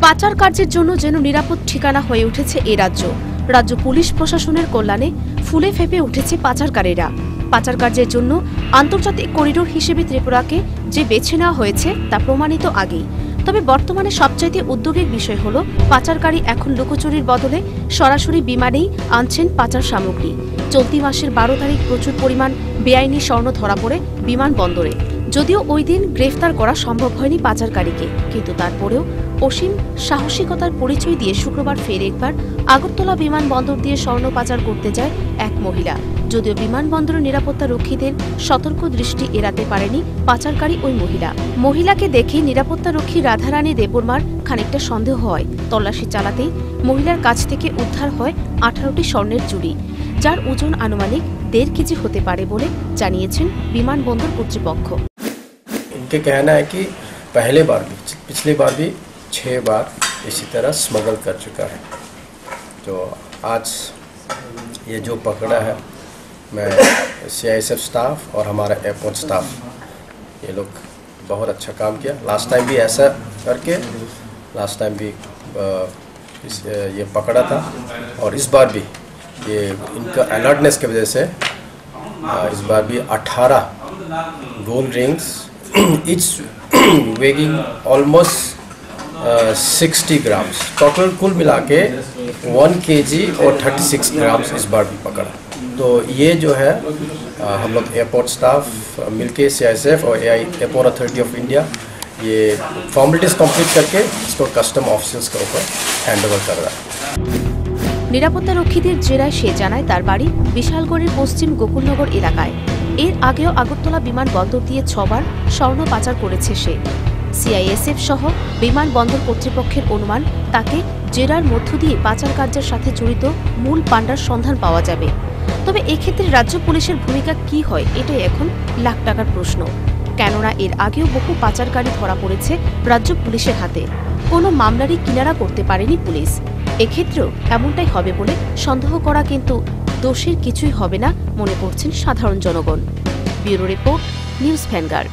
পাচার কার্যের জন্য যেন নিরাপদ ঠিকানা হয়ে উঠেছে এই রাজ্য। রাজ্য পুলিশ প্রশাসনের কল্যাণে ফুলে ফেপে উঠেছে পাচারকারীরা। পাচার কার্যের জন্য আন্তর্জাতিক করিডোর হিসেবে ত্রিপুরাকে যে বেছে নেওয়া হয়েছে তা প্রমাণিত আগেই। তবে বর্তমানে সবচাইতে উদ্যোগের বিষয় হল পাচারকারী এখন লুকোচুরির বদলে সরাসরি বিমানেই আনছেন পাচার সামগ্রী। চলতি মাসের 12 তারিখ প্রচুর পরিমাণ বেআইনি স্বর্ণ ধরা পড়ে বিমানবন্দরে। যদিও ওই দিন গ্রেফতার করা সম্ভব হয়নি পাচারকারীকে, কিন্তু তারপরেও অসীম সাহসিকতার পরিচয় দিয়ে শুক্রবার ফের একবার আগরতলা বিমানবন্দর দিয়ে স্বর্ণ পাচার করতে যায় এক মহিলা। যদিও বিমানবন্দরের নিরাপত্তা রক্ষীদের সতর্ক দৃষ্টি এড়াতে পারেনি পাচারকারী ওই মহিলাকে দেখে নিরাপত্তা রক্ষী রাধারানী দেববর্মার খানিকটা সন্দেহ হয়। তল্লাশি চালাতেই মহিলার কাছ থেকে উদ্ধার হয় 18টি স্বর্ণের চুড়ি, যার ওজন আনুমানিক 1.5 কেজি হতে পারে বলে জানিয়েছেন বিমানবন্দর কর্তৃপক্ষ। इनके कहना है कि पिछली बार भी 6 बार इसी तरह स्मगल कर चुका है। तो आज ये जो पकड़ा है, मैं CISF स्टाफ और हमारा एयरपोर्ट स्टाफ, ये लोग बहुत अच्छा काम किया। लास्ट टाइम भी ऐसा करके ये पकड़ा था, और इस बार भी ये इनका अलर्टनेस की वजह से इस बार भी 18 gold rings each weighing almost 60 grams, total कुल मिला के 1 kg और 36 grams इस बार भी पकड़ा। तो ये जो है हम लोग एयरपोर्ट स्टाफ मिलके CISF और एयरपोर्ट अथॉरिटी ऑफ इंडिया ये फॉर्मेलिटीज कंप्लीट करके इसको कस्टम ऑफिसर्स के ऊपर हैंडओवर कर रहा है। নিরাপত্তা রক্ষীদের জেরায় সে জানায় তার বাড়ি বিশালগড়ের পশ্চিম গোকুলনগর এলাকায়। এর আগেও আগরতলা বিমানবন্দর দিয়ে 6 বার স্বর্ণ পাচার করেছে সে। CISF সহ বিমানবন্দর কর্তৃপক্ষের অনুমান তাকে জেরার মধ্য দিয়ে পাচার কার্যের সাথে জড়িত মূল পাণ্ডার সন্ধান পাওয়া যাবে। তবে এক্ষেত্রে রাজ্য পুলিশের ভূমিকা কি হয়, এটাই এখন লাখ টাকার প্রশ্ন। কেননা এর আগেও বহু পাচারকারী ধরা পড়েছে রাজ্য পুলিশের হাতে, কোনো মামলারই কিনারা করতে পারেনি পুলিশ। এক্ষেত্রেও এমনটাই হবে বলে সন্দেহ করা কিন্তু দোষের কিছুই হবে না মনে করছেন সাধারণ জনগণ। Bureau report, news vanguard.